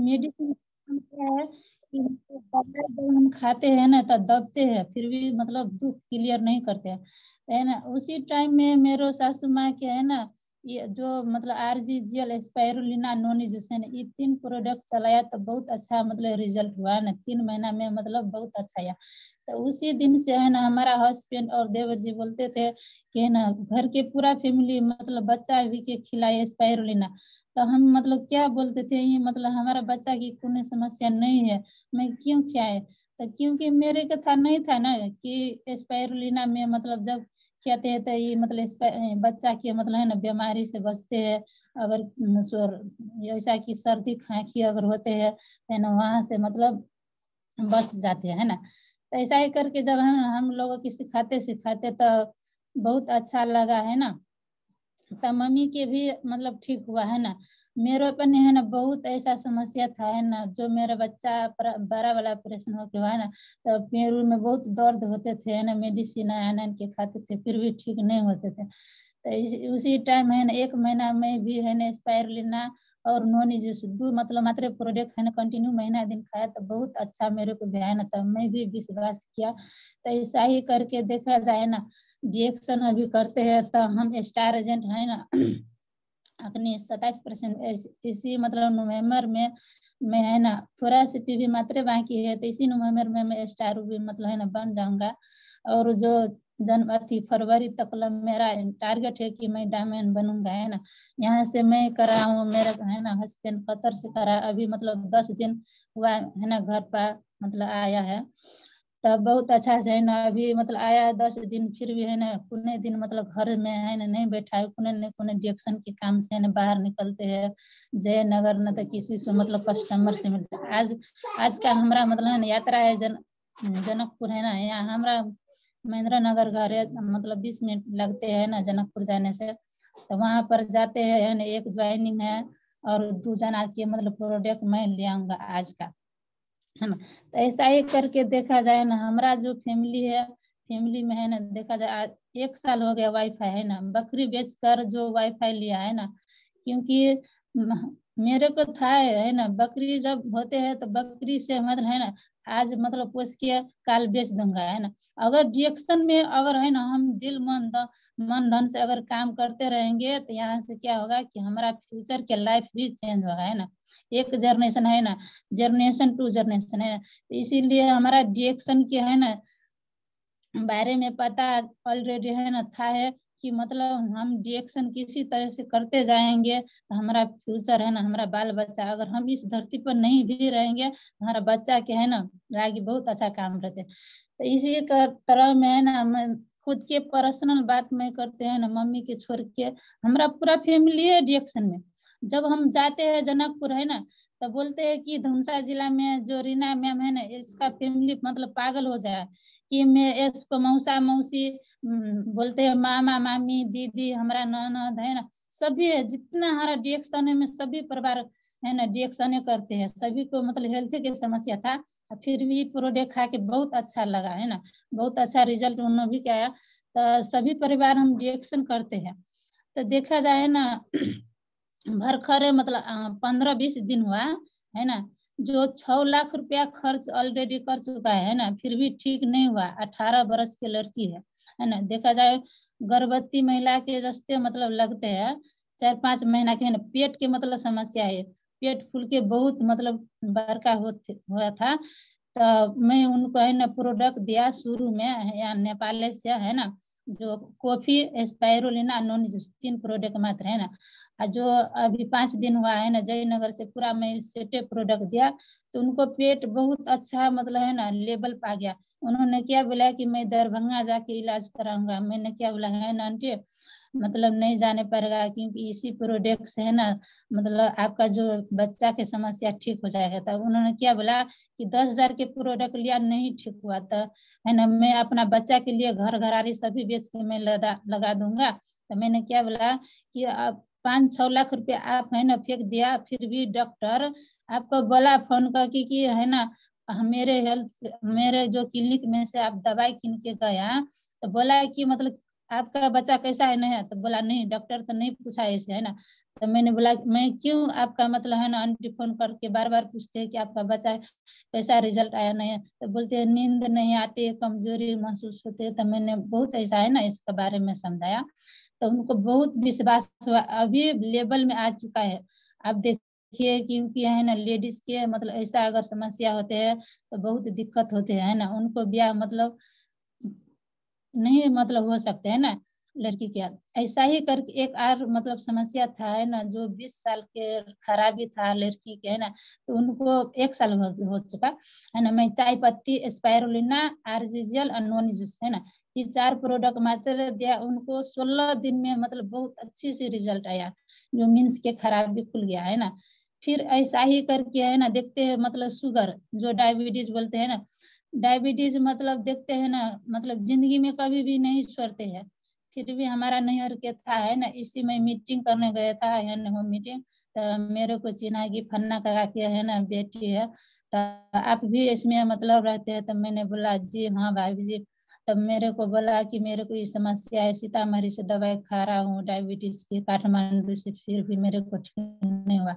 Medicine क्या है कि दवाई जब हम खाते हैं ना तो दबते हैं, फिर भी मतलब दुख क्लियर नहीं करते हैं, है ना। उसी टाइम में मेरे सासू माँ के है ना, ये जो मतलब RGGL, स्पाइरुलिना, नोनी जूस है ना, ये 3 प्रोडक्ट चलाया तो बहुत अच्छा मतलब रिजल्ट हुआ है ना, 3 महीना में मतलब बहुत अच्छा आया। तो उसी दिन से है ना हमारा हस्बैंड और देवर जी बोलते थे कि है ना घर के पूरा फैमिली मतलब बच्चा भी के खिलाए स्पाइरुलिना। तो हम मतलब क्या बोलते थे, ये मतलब हमारा बच्चा की कोई समस्या नहीं है, मैं क्यों खिलाए। तो क्योंकि मेरे का था नहीं था ना कि स्पाइरुलिना में मतलब जब खिलाते हैं तो ये मतलब बच्चा के मतलब है ना बीमारी से बचते हैं। अगर ऐसा कि सर्दी खांसी अगर होते हैं है ना, वहां से मतलब बच जाते हैं, है ना। तो ऐसा ही करके जब हम लोगों की सिखाते सिखाते तो बहुत अच्छा लगा, है ना। तो मम्मी के भी मतलब ठीक हुआ, है ना। मेरे पर है ना बहुत ऐसा समस्या था, है ना, जो मेरा बच्चा बड़ा वाला ऑपरेशन हो के हुआ है ना, तो पैर में बहुत दर्द होते थे, है ना, मेडिसिन आन के खाते थे फिर भी ठीक नहीं होते थे। तो उसी टाइम है ना 1 महीना में भी है ना स्पाइरुलिना और नोनी जूस दो मतलब मात्र प्रोडक्ट है ना कंटिन्यू महीना दिन खाया तो बहुत अच्छा मेरे को भी है ना, तब मैं भी विश्वास किया। तो ऐसा ही करके देखा जाए ना, रिएक्शन अभी करते हैं तो हम स्टार एजेंट है ना अपनी 27% इसी मतलब नवंबर में है ना, थोड़ा सी पीवी मात्रा बाकी है, तो इसी नवंबर में मैं स्टार भी मतलब है ना बन जाऊंगा। और जो फरवरी तक मेरा टारगेट है कि मैं डायमंड बनूंगा, है ना। यहाँ से मैं करा हूँ, मेरा है ना हस्बैंड कतर से करा, अभी मतलब 10 दिन हुआ है ना घर पर मतलब आया है। तब बहुत अच्छा से है ना अभी मतलब आया है 10 दिन, फिर भी है ना कुने दिन मतलब घर में है ना नहीं बैठा है, कुने न कुने डिएक्शन के काम से है ना बाहर निकलते हैं जयनगर, न तो किसी से मतलब कस्टमर से मिलते हैं। आज का हमारा मतलब है ना यात्रा है जनकपुर, है ना, यहाँ हमारा महेंद्र नगर घर है, मतलब 20 मिनट लगते हैं ना जनकपुर जाने से। तो वहां पर जाते हैं ना, एक ज्वाइनिंग है और 2 जना के मतलब प्रोडक्ट मैं ले आऊंगा आज का, है ना। तो ऐसा ही करके देखा जाए ना, हमारा जो फैमिली है, फैमिली में है ना देखा जाए 1 साल हो गया वाईफाई है ना बकरी बेचकर जो वाईफाई लिया है ना, क्योंकि मेरे को था है ना बकरी जब होते हैं तो बकरी से मतलब है ना आज मतलब पोस के काल बेच दूंगा, है ना। अगर रिएक्शन में अगर है ना हम दिल मन धन से अगर काम करते रहेंगे तो यहाँ से क्या होगा कि हमारा फ्यूचर के लाइफ भी चेंज होगा, है ना। एक जनरेशन है ना, जनरेशन टू जनरेशन है, तो इसीलिए हमारा डिएक्शन के है ना बारे में पता ऑलरेडी है ना था है कि मतलब हम डिएक्शन किसी तरह से करते जाएंगे तो हमारा फ्यूचर है ना, हमारा बाल बच्चा अगर हम इस धरती पर नहीं भी रहेंगे तो हमारा बच्चा के है ना आगे बहुत अच्छा काम रहते। तो इसी का तरह में है ना मैं खुद के पर्सनल बात में करते हैं ना, मम्मी के छोड़ के हमारा पूरा फैमिली है डिएक्शन में। जब हम जाते हैं जनकपुर है ना, तो बोलते हैं कि धनुषा जिला में जो रीना मैम है ना, इसका फैमिली मतलब पागल हो जाए कि मैं इसको मौसा मौसी बोलते हैं, मामा मामी दीदी हमारा ननद है ना, सभी जितना हमारा डिएक्शन में सभी परिवार है ना डिएक्शन करते हैं, सभी को मतलब हेल्थ की समस्या था, फिर भी प्रोडक्ट खा के बहुत अच्छा लगा, है ना, बहुत अच्छा रिजल्ट उन्होंने भी किया। तो सभी परिवार हम डिएक्शन करते हैं। तो देखा जाए ना भरखरे मतलब 15-20 दिन हुआ है ना, जो 6 लाख रुपया खर्च ऑलरेडी कर चुका है ना, फिर भी ठीक नहीं हुआ। 18 बरस की लड़की है ना, देखा जाए गर्भवती महिला के जस्ते मतलब लगते हैं 4-5 महीना के, है ना, पेट के मतलब समस्या है, पेट फूल के बहुत मतलब बड़का हुआ था। तो मैं उनको है ना प्रोडक्ट दिया शुरू में यहाँ नेपाल से, है ना, जो coffee spirulina non juice 3 product मात्र, है ना। जो अभी 5 दिन हुआ है ना जयनगर से पूरा मैं सेटे प्रोडक्ट दिया, तो उनको पेट बहुत अच्छा मतलब है ना लेवल पा गया। उन्होंने क्या बोला कि मैं दरभंगा जाके इलाज कराऊंगा, मैंने क्या बोला है ना आंटी मतलब नहीं जाने पड़ेगा, क्योंकि इसी प्रोडक्ट से है ना मतलब आपका जो बच्चा के समस्या ठीक हो जाएगा। तब उन्होंने क्या बोला कि 10,000 के प्रोडक्ट लिया नहीं ठीक हुआ तो है ना मैं अपना बच्चा के लिए घर घरारी सभी बेच के मैं लगा दूंगा। तो मैंने क्या बोला कि आप 5-6 लाख रुपए आप है ना फेंक दिया, फिर भी डॉक्टर आपको बोला फोन करके कि है ना मेरे जो क्लिनिक में से आप दवाई किन के गया, तो बोला कि मतलब आपका बच्चा कैसा है नहीं है, तो बोला नहीं डॉक्टर तो नहीं पूछा ऐसे, है ना। तो मैंने बोला मैं क्यों आपका मतलब है ना, आंटी फोन करके बार बार पूछते हैं कि आपका बच्चा कैसा रिजल्ट आया नहीं है, तो बोलते हैं नींद नहीं आती है, कमजोरी महसूस होती है। तो मैंने बहुत ऐसा है ना इसके बारे में समझाया, तो उनको बहुत विश्वास हुआ, अभी लेवल में आ चुका है। आप देखिए, क्योंकि है ना लेडीज के मतलब ऐसा अगर समस्या होते हैं तो बहुत दिक्कत होते है ना, उनको ब्याह मतलब नहीं मतलब हो सकते है ना लड़की के। ऐसा ही करके एक और मतलब समस्या था है ना, जो 20 साल के खराबी था लड़की के है ना, तो उनको 1 साल हो चुका है ना। मैं चाय पत्ती, स्पायरुलिना, आर्जिजियल और नोनी जूस है ना, ये 4 प्रोडक्ट मात्र दिया उनको। 16 दिन में मतलब बहुत अच्छी सी रिजल्ट आया, जो मीन्स के खराबी खुल गया है ना। फिर ऐसा ही करके है ना देखते हैं मतलब शुगर, जो डायबिटीज बोलते हैं ना, डायबिटीज मतलब देखते हैं ना, मतलब जिंदगी में कभी भी नहीं छोड़ते हैं। फिर भी हमारा नैहर के था है ना, इसी में मीटिंग करने गया था है ना, होम मीटिंग। तो मेरे को चिन्हा की फन्ना काका के है ना बेटी है, तो आप भी इसमें मतलब रहते हैं। तो मैंने बोला जी हाँ भाभी जी। तब मेरे को बोला कि मेरे को ये समस्या है, सीतामढ़ी से दवाई खा रहा हूँ डायबिटीज की, काठमांडू से, फिर भी मेरे को ठीक नहीं हुआ।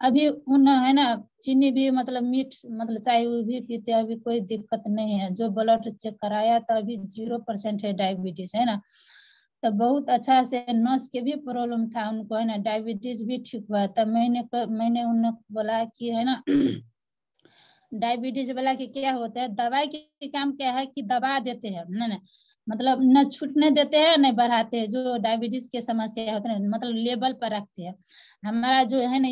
अभी उन है ना चीनी भी मतलब मीठ मतलब चाय वो भी पीते, अभी कोई दिक्कत नहीं है। जो ब्लड चेक कराया तो अभी 0% है डायबिटीज है ना। तो बहुत अच्छा से, नस के भी प्रॉब्लम था उनको है ना, डायबिटीज भी ठीक हुआ। तब मैंने उन्हें बोला कि है ना डायबिटीज वाला के क्या होता है, दवाई के काम क्या है कि दबा देते हैं ना, मतलब न छूटने देते हैं न बढ़ाते हैं। जो डायबिटीज के समस्या होते हैं मतलब लेवल पर रखते हैं। हमारा जो है ना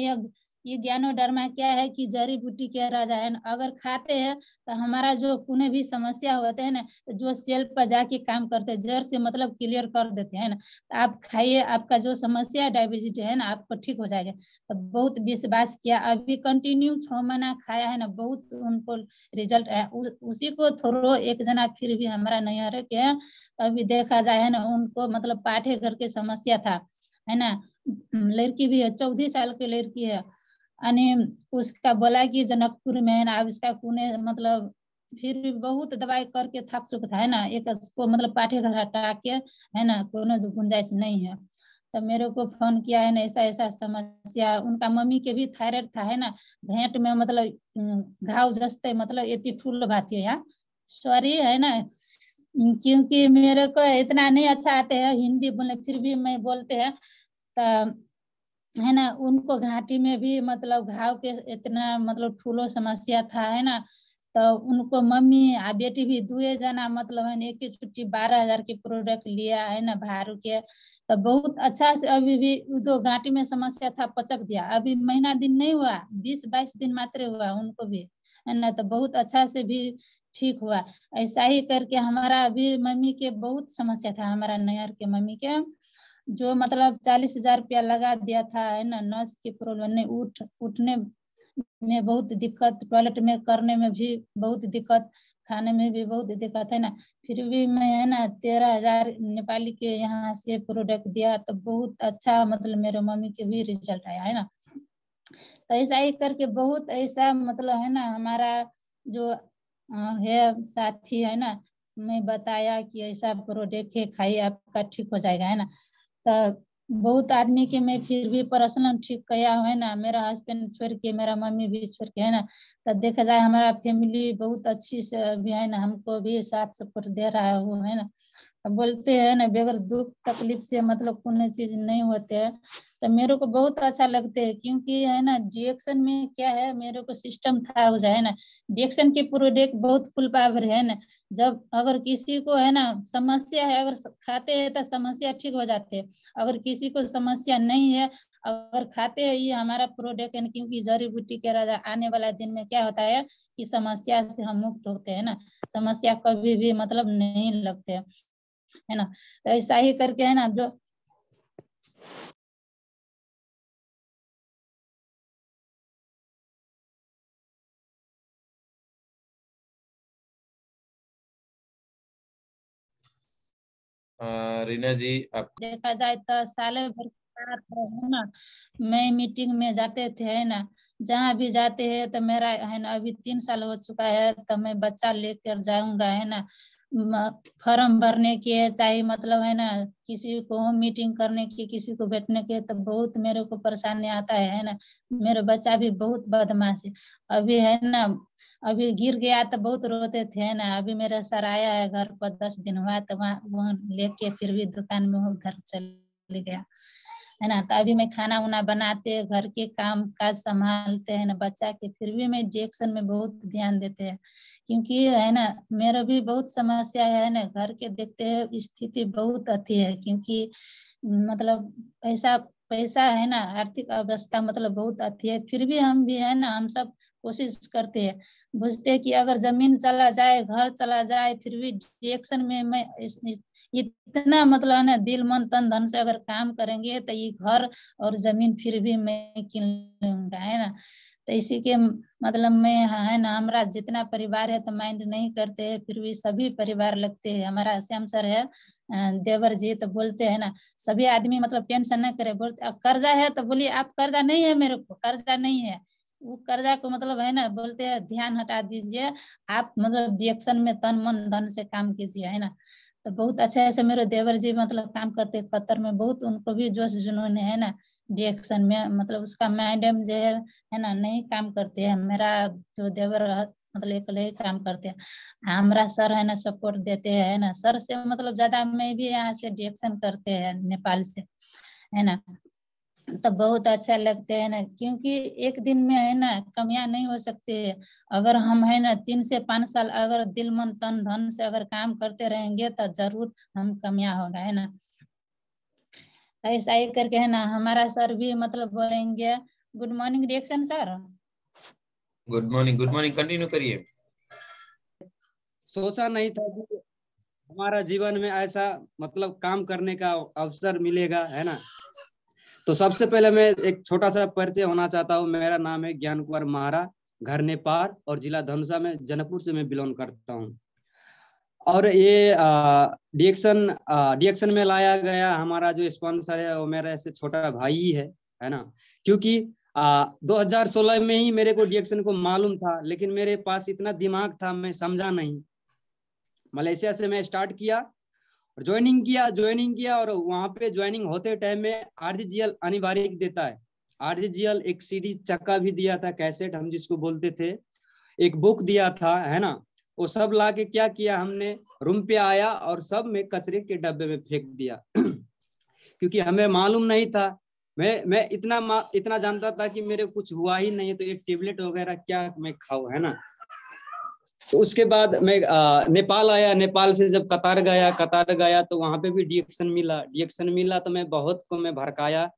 ये ज्ञानोडर्मा क्या है कि जड़ी बूटी के राजा है ना, अगर खाते हैं तो हमारा जो कोई भी समस्या होते हैं ना, तो जो सेल पर जाके काम करते हैं, जड़ से मतलब क्लियर कर देते हैं ना। तो आप खाइए, आपका जो समस्या डायबिटीज है ना आपको ठीक हो जाएगा। तो बहुत विश्वास किया, अभी कंटिन्यू 6 महीना खाया है ना, बहुत उनको रिजल्ट है। उसी को थोड़ो एक जना फिर भी हमारा नैहर के है, तो अभी देखा जाए है ना, उनको मतलब पाठे घर के समस्या था है ना। लड़की भी है, 14 साल की लड़की है। यानी उसका बोला कि जनकपुर में है ना, अब इसका पुणे मतलब फिर भी बहुत दवाई करके थक चुका था है ना, एक उसको मतलब पाठे घर हटा के है ना, कोनो गुंजाइश नहीं है। तो मेरे को फोन किया है ना, ऐसा ऐसा समस्या। उनका मम्मी के भी थायराइड था है ना, भेंट में मतलब घाव जस्ते मतलब इतनी ठूल भाती है यार, सॉरी है ना, क्योंकि मेरे को इतना नहीं अच्छा आते हैं हिंदी बोलने, फिर भी मैं बोलते हैं। तो है ना उनको घाटी में भी मतलब घाव के इतना मतलब ठूलो समस्या था है ना। तो उनको मम्मी आ बेटी भी दुए जना मतलब है एक ही छुट्टी 12,000 के प्रोडक्ट लिया है ना भारू के। तो बहुत अच्छा से अभी भी दो घाटी में समस्या था, पचक दिया। अभी महीना दिन नहीं हुआ, 20-22 दिन मात्र हुआ उनको भी है ना, तो बहुत अच्छा से भी ठीक हुआ। ऐसा ही करके हमारा अभी मम्मी के बहुत समस्या था, हमारा नैहर के मम्मी के जो मतलब 40,000 रुपया लगा दिया था है ना, नस के प्रॉब्लम ने उठने में बहुत दिक्कत, टॉयलेट में करने में भी बहुत दिक्कत, खाने में भी बहुत दिक्कत है ना। फिर भी मैं है ना 13,000 नेपाली के यहाँ से प्रोडक्ट दिया, तो बहुत अच्छा मतलब मेरे मम्मी के भी रिजल्ट आया है ना। तो ऐसा ही करके बहुत ऐसा मतलब है ना हमारा जो है साथी है ना, मैं बताया कि ऐसा प्रोडक्ट है खाइए आपका ठीक हो जाएगा है ना। तो बहुत आदमी के मैं फिर भी पर्सनल ठीक किया है ना, मेरा हस्बैंड छोड़ के, मेरा मम्मी भी छोड़ के है ना। तो देखा जाए हमारा फैमिली बहुत अच्छी से भी है ना, हमको भी साथ सपोर्ट दे रहा है वो है ना। तो बोलते हैं ना बगैर दुख तकलीफ से मतलब कोई चीज नहीं होते है। तो मेरे को बहुत अच्छा लगते है, क्योंकि है ना डिएक्शन में क्या है, मेरे को सिस्टम था हो जाए ना, डिएक्शन के प्रोडक्ट बहुत फुल पावर है ना। जब अगर किसी को है ना समस्या है, अगर खाते हैं तो समस्या ठीक हो जाते हैं। अगर किसी को समस्या नहीं है, अगर खाते हैं ये हमारा प्रोडक्ट है, क्योंकि जड़ी बूटी के राजा, आने वाला दिन में क्या होता है कि समस्या से हम मुक्त होते हैं ना, समस्या कभी भी मतलब नहीं लगते है ना। तो ऐसा ही करके है ना जो रीना जी आप। देखा जाए तो साले भर के बाद है ना, मैं मीटिंग में जाते थे है ना, जहाँ भी जाते हैं तो मेरा है ना अभी 3 साल हो चुका है, तो मैं बच्चा लेकर जाऊंगा है ना। फॉर्म भरने के, चाहे मतलब है ना किसी को होम मीटिंग करने की, किसी को बैठने के, तो बहुत मेरे को परेशानी आता है ना। मेरे बच्चा भी बहुत बदमाश है अभी, है ना। अभी गिर गया तो बहुत रोते थे ना। अभी मेरा सर आया है घर पर, 10 दिन हुआ, तो वहाँ लेके फिर भी दुकान में उधर चले गया, है ना। तो अभी मैं खाना उना बनाते, घर के काम काज संभालते हैं ना बच्चा के, फिर भी मैं डायरेक्शन में बहुत ध्यान देते हैं, क्योंकि है ना मेरा भी बहुत समस्या है ना, घर के देखते हैं स्थिति बहुत अच्छी है, क्योंकि मतलब पैसा पैसा है ना, आर्थिक अवस्था मतलब बहुत अच्छी है। फिर भी हम भी है ना, हम सब कोशिश करते हैं, बुझते हैं कि अगर जमीन चला जाए, घर चला जाए, फिर भी डायरेक्शन में मैं इतना मतलब है ना दिल मन तन धन से अगर काम करेंगे तो ये घर और जमीन फिर भी मैं किन लूंगा, है ना। तो इसी के मतलब मैं है ना, हमारा जितना परिवार है तो माइंड नहीं करते, फिर भी सभी परिवार लगते हैं। हमारा श्याम सर है देवर जी, तो बोलते हैं ना सभी आदमी मतलब टेंशन न करे, बोलते कर्जा है तो बोलिए आप कर्जा नहीं है, मेरे को कर्जा नहीं है, वो कर्जा को मतलब है ना बोलते हैं ध्यान हटा दीजिए, आप मतलब डायरेक्शन में तन मन धन से काम कीजिए, है ना। तो बहुत अच्छा से मेरे देवर जी मतलब काम करते कतर में, बहुत उनको भी जोश जुनून है ना डायरेक्शन में, मतलब उसका मैडम जो है ना नहीं काम करते हैं। मेरा जो देवर मतलब एकले ही काम करते हैं, हमारा सर है ना सपोर्ट देते हैं ना, सर से मतलब ज्यादा मैं भी यहाँ से डायरेक्शन करते हैं नेपाल से, है ना। तो बहुत अच्छा लगता है ना, क्योंकि एक दिन में है ना कमियां नहीं हो सकती है। अगर हम है ना 3 से 5 साल अगर दिल मन तन धन से अगर काम करते रहेंगे तो जरूर हम कमियां होगा, है ना। ऐसा ही करके है ना हमारा सर भी मतलब बोलेंगे good morning direction sir. Good morning, continue करिए। सोचा नहीं था कि हमारा जीवन में ऐसा मतलब काम करने का अवसर मिलेगा, है ना। तो सबसे पहले मैं एक छोटा सा परिचय होना चाहता हूँ। मेरा नाम है ज्ञान कुमार महारा, घर नेपाल और जिला धनुषा में, जनकपुर से मैं बिलोंग करता हूँ। और ये डिएक्शन में लाया गया हमारा जो स्पॉन्सर है वो मेरा ऐसे छोटा भाई ही है ना। क्योंकि 2016 में ही मेरे को डिएक्शन को मालूम था, लेकिन मेरे पास इतना दिमाग था मैं समझा नहीं। मलेशिया से मैं स्टार्ट किया, ज्वाइनिंग किया और वहां पे ज्वाइनिंग होते टाइम में आरजीजीएल अनिवार्य देता है। आरजीजीएल एक सीडी चक्का भी दिया था, कैसेट हम जिसको बोलते थे, एक बुक दिया था, है ना। वो सब ला के क्या किया हमने, रूम पे आया और सब में कचरे के डब्बे में फेंक दिया क्योंकि हमें मालूम नहीं था। मैं इतना जानता था कि मेरे कुछ हुआ ही नहीं है, तो एक टेबलेट वगैरह क्या मैं खाऊं, है ना। तो उसके बाद मैं नेपाल आया, नेपाल से जब कतार गया तो वहां पे भी डिएक्शन मिला तो मैं बहुत को मैं भड़काया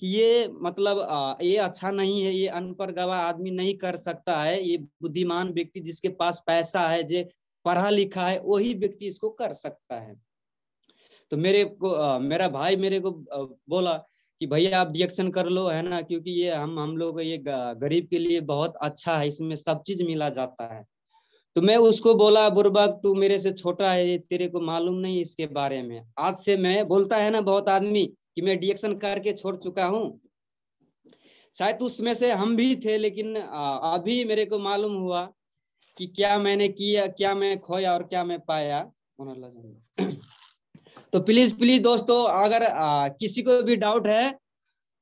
कि ये मतलब ये अच्छा नहीं है, ये अनपढ़ गवाह आदमी नहीं कर सकता है, ये बुद्धिमान व्यक्ति जिसके पास पैसा है, जो पढ़ा लिखा है, वही व्यक्ति इसको कर सकता है। तो मेरा भाई मेरे को बोला कि भैया आप डिएक्शन कर लो, है ना, क्योंकि ये हम लोग ये गरीब के लिए बहुत अच्छा है, इसमें सब चीज मिला जाता है। तो मैं उसको बोला बुर्बक तू मेरे से छोटा है, तेरे को मालूम नहीं इसके बारे में। आज से मैं बोलता है ना बहुत आदमी कि मैं डिएक्शन करके छोड़ चुका हूँ, शायद उसमें से हम भी थे, लेकिन अभी मेरे को मालूम हुआ कि क्या मैंने किया, क्या मैं खोया और क्या मैं पाया। तो प्लीज दोस्तों, अगर किसी को भी डाउट है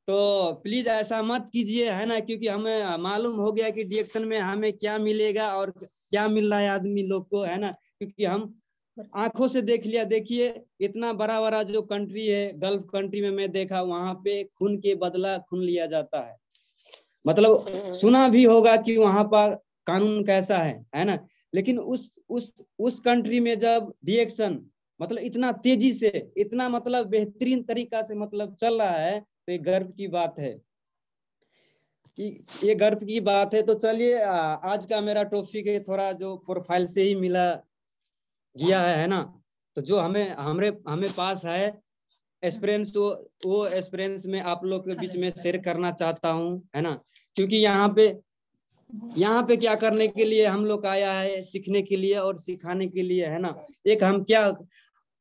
तो प्लीज ऐसा मत कीजिए, है ना, क्योंकि हमें मालूम हो गया कि डिएक्शन में हमें क्या मिलेगा और क्या मिल रहा है आदमी लोग को, है ना। क्योंकि हम आंखों से देख लिया। देखिए इतना बड़ा बड़ा जो कंट्री है, गल्फ कंट्री में मैं देखा, वहां पे खून के बदला खून लिया जाता है। मतलब सुना भी होगा कि वहां पर कानून कैसा है ना। लेकिन उस कंट्री में जब डिएक्शन मतलब इतना तेजी से, इतना मतलब बेहतरीन तरीका से मतलब चल रहा है, तो ये गर्व की बात है कि ये गर्व की बात है। तो चलिए आज का मेरा टॉपिक है थोड़ा जो प्रोफाइल से ही मिला गया है ना। तो जो हमें पास है एक्सपीरियंस, वो एक्सपीरियंस में आप लोग के बीच में शेयर करना चाहता हूँ, है ना। क्योंकि यहाँ पे क्या करने के लिए हम लोग आया है, सीखने के लिए और सिखाने के लिए, है ना। एक हम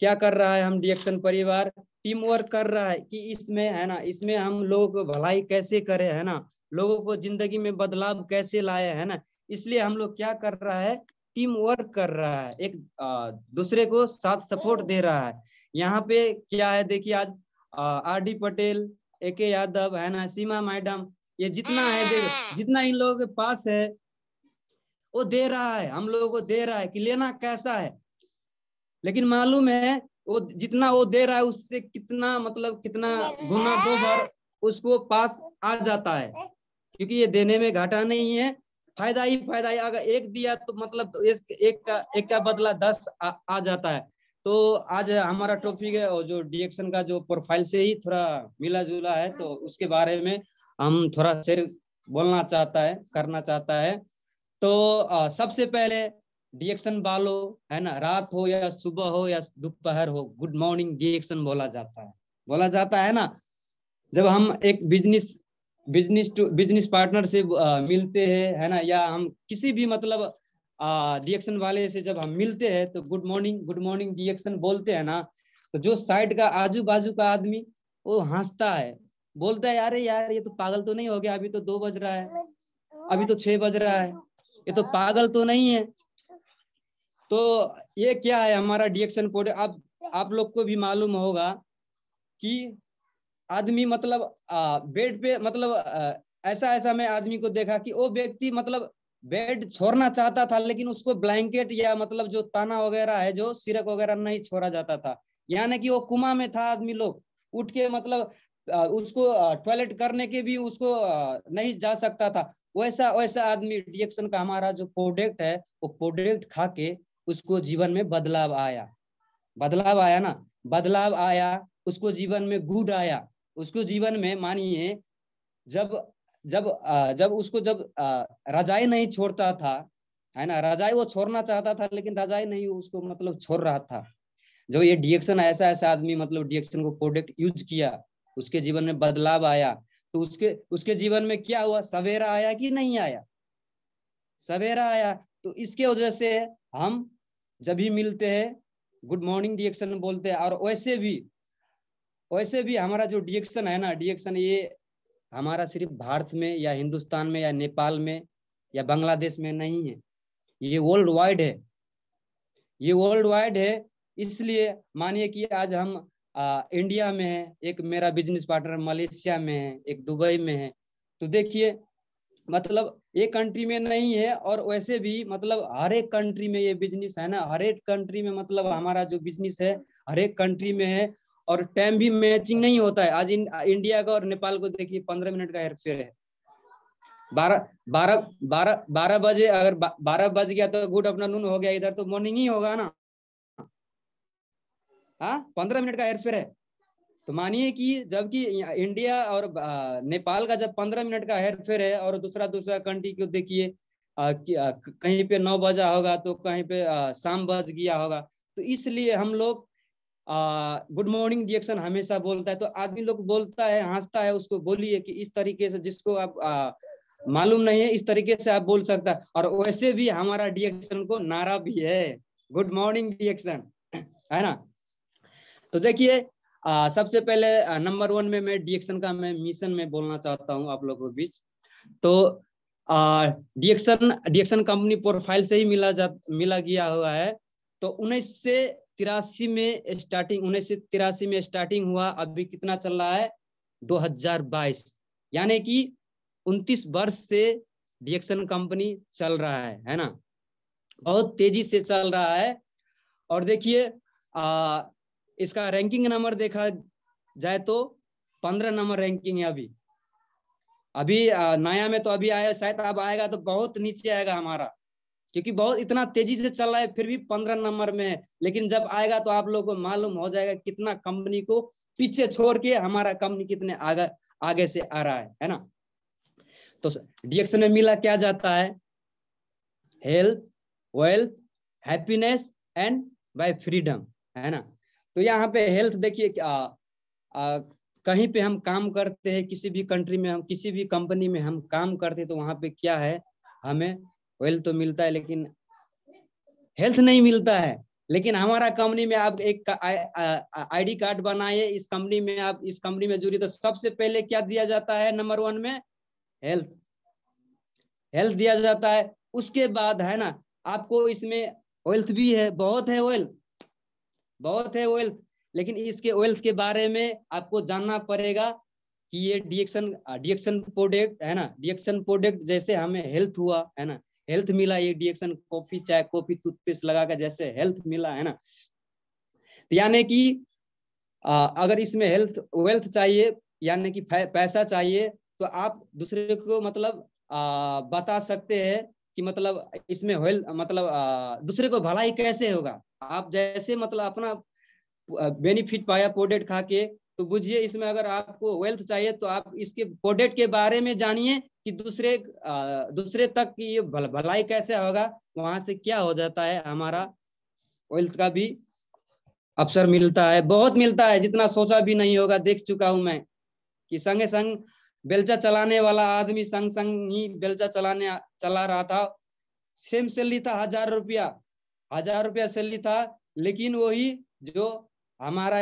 क्या कर रहा है, हम डिएक्शन परिवार टीम वर्क कर रहा है कि इसमें, है ना, इसमें हम लोगों को भलाई कैसे करें, है ना, लोगों को जिंदगी में बदलाव कैसे लाए, है ना। इसलिए हम लोग क्या कर रहा है टीम वर्क कर रहा है, एक दूसरे को साथ सपोर्ट दे रहा है। यहाँ पे क्या है देखिए, आज आर.डी. पटेल, ए.के. यादव है ना, सीमा मैडम, ये जितना है जितना इन लोगों के पास है वो दे रहा है, हम लोगों को दे रहा है कि लेना कैसा है, लेकिन मालूम है वो जितना वो दे रहा है उससे कितना मतलब कितना गुना दो बार उसको पास आ जाता है, क्योंकि ये देने में घाटा नहीं है, फायदा ही फायदा है। अगर एक दिया तो मतलब एक का बदला 10 आ जाता है। तो आज हमारा टॉपिक है और जो डीएक्शन का जो प्रोफाइल से ही थोड़ा मिला जुला है, तो उसके बारे में हम थोड़ा शेयर बोलना चाहता है, करना चाहता है। तो सबसे पहले डीएक्शन वालों है ना, रात हो या सुबह हो या दोपहर हो, गुड मॉर्निंग डीएक्शन बोला जाता है ना। जब हम एक बिजनेस पार्टनर से मिलते हैं है ना, या हम किसी भी मतलब डीएक्शन वाले से जब हम मिलते हैं तो गुड मॉर्निंग डीएक्शन बोलते हैं ना, तो जो साइड का आजू बाजू का आदमी वो हंसता है, बोलता है यार ये तो पागल तो नहीं हो गया, अभी तो 2 बज रहा है, अभी तो 6 बज रहा है, ये तो पागल तो नहीं है। तो ये क्या है हमारा डीएक्शन कोड। आप लोग को भी मालूम होगा कि आदमी मतलब बेड पे मतलब ऐसा मैं आदमी को देखा कि वो व्यक्ति मतलब बेड छोड़ना चाहता था, लेकिन उसको ब्लैंकेट या मतलब जो ताना वगैरह है, जो सिरक वगैरह नहीं छोड़ा जाता था, यानी कि वो कुमा में था आदमी लोग, उठ के मतलब उसको टॉयलेट करने के भी उसको नहीं जा सकता था। वैसा आदमी डीएक्शन का हमारा जो प्रोडक्ट है, वो प्रोडक्ट खा के उसको जीवन में बदलाव आया ना, बदलाव आया, उसको जीवन में गुड आया, उसको जीवन में मानिए जब उसको रजाई नहीं छोड़ता था है ना, रजाई वो छोड़ना चाहता था लेकिन रजाई नहीं उसको मतलब छोड़ रहा था। जो ये डीएक्शन ऐसा आदमी मतलब डीएक्शन को प्रोडक्ट यूज किया, उसके जीवन में बदलाव आया। तो उसके जीवन में क्या हुआ, सवेरा आया कि नहीं आया, सवेरा आया। तो इसके वजह से हम जब भी मिलते हैं गुड मॉर्निंग डीएक्शन बोलते हैं। और वैसे भी हमारा जो डीएक्शन है ना, डीएक्शन ये हमारा सिर्फ भारत में या हिंदुस्तान में या नेपाल में या बांग्लादेश में नहीं है, ये वर्ल्ड वाइड है। इसलिए मानिए कि आज हम इंडिया में है, एक मेरा बिजनेस पार्टनर मलेशिया में है, एक दुबई में है। तो देखिए मतलब एक कंट्री में नहीं है, और वैसे भी मतलब हर एक कंट्री में ये बिजनेस है ना, हर एक कंट्री में मतलब हमारा जो बिजनेस है हर एक कंट्री में है, और टाइम भी मैचिंग नहीं होता है। आज इंडिया का और नेपाल को देखिए 15 मिनट का हेरफेर है। 12 बजे अगर 12 बज गया तो गुड आफ्टरनून हो गया, इधर तो मॉर्निंग ही होगा ना। हाँ, 15 मिनट का हेरफेर है। तो मानिए कि जबकि इंडिया और नेपाल का जब 15 मिनट का हेरफेर है, और दूसरा कंट्री को देखिए कहीं पे 9 बजा होगा तो कहीं पे शाम बज गया होगा। तो इसलिए हम लोग गुड मॉर्निंग डीएक्शन हमेशा बोलता है। तो आदमी लोग बोलता है, हंसता है, उसको बोलिए कि इस तरीके से जिसको आप मालूम नहीं है इस तरीके से आप बोल सकता है। और वैसे भी हमारा डीएक्शन को नारा भी है, गुड मॉर्निंग डीएक्शन, है ना। तो देखिए सबसे पहले नंबर 1 में मैं डीएक्शन का मैं मिशन में बोलना चाहता हूँ आप लोगों के बीच। तो डीएक्शन कंपनी प्रोफाइल से ही मिला गया हुआ है। तो 1983 में स्टार्टिंग हुआ, अभी कितना चल रहा है 2022, यानी कि 29 वर्ष से डीएक्शन कंपनी चल रहा है ना, बहुत तेजी से चल रहा है। और देखिए इसका रैंकिंग नंबर देखा जाए तो 15 नंबर रैंकिंग है अभी नया में तो अभी आया, शायद अब आएगा तो बहुत नीचे आएगा हमारा, क्योंकि बहुत इतना तेजी से चल रहा है, फिर भी 15 नंबर में है। लेकिन जब आएगा तो आप लोगों को मालूम हो जाएगा कितना कंपनी को पीछे छोड़ के हमारा कंपनी कितने आगे से आ रहा है ना। तो डीएक्शन में मिला क्या जाता है, health, wealth, happiness and by freedom, है ना। तो यहाँ पे हेल्थ देखिए कहीं पे हम काम करते हैं, किसी भी कंट्री में हम किसी भी कंपनी में हम काम करते हैं, तो वहां पे क्या है, हमें वेल्थ तो मिलता है लेकिन हेल्थ नहीं मिलता है। लेकिन हमारा कंपनी में आप एक आईडी कार्ड बनाए, इस कंपनी में जुड़ी, तो सबसे पहले क्या दिया जाता है, नंबर 1 में हेल्थ दिया जाता है। उसके बाद है ना आपको इसमें वेल्थ भी है, बहुत है वेल्थ, बहुत है वेल्थ, लेकिन इसके वेल्थ के बारे में आपको जानना पड़ेगा कि ये डिएक्शन प्रोडक्ट है ना, डिएक्शन प्रोडक्ट जैसे हमें हेल्थ हुआ है ना, हेल्थ मिला, ये डिएक्शन कॉफी, चाय, कॉफी, टूथपेस्ट लगाकर जैसे हेल्थ मिला है ना, यानी कि अगर इसमें हेल्थ वेल्थ चाहिए यानी कि पैसा चाहिए, तो आप दूसरे को मतलब बता सकते हैं कि मतलब इसमें हेल्थ मतलब दूसरे को भलाई कैसे होगा। आप जैसे मतलब अपना बेनिफिट पाया प्रोडक्ट खा के, तो बुझिए इसमें अगर आपको वेल्थ चाहिए तो आप इसके प्रोडक्ट के बारे में जानिए कि दूसरे तक की ये भलाई कैसे होगा, वहां से क्या हो जाता है, हमारा वेल्थ का भी अवसर मिलता है, बहुत मिलता है, जितना सोचा भी नहीं होगा। देख चुका हूं मैं कि संगे संग बेलचा चलाने वाला आदमी संग संग ही बेलचा चला रहा था, सेम सैलरी था 1000 रुपया, 1000 रुपया सैलरी था, लेकिन वही जो हमारा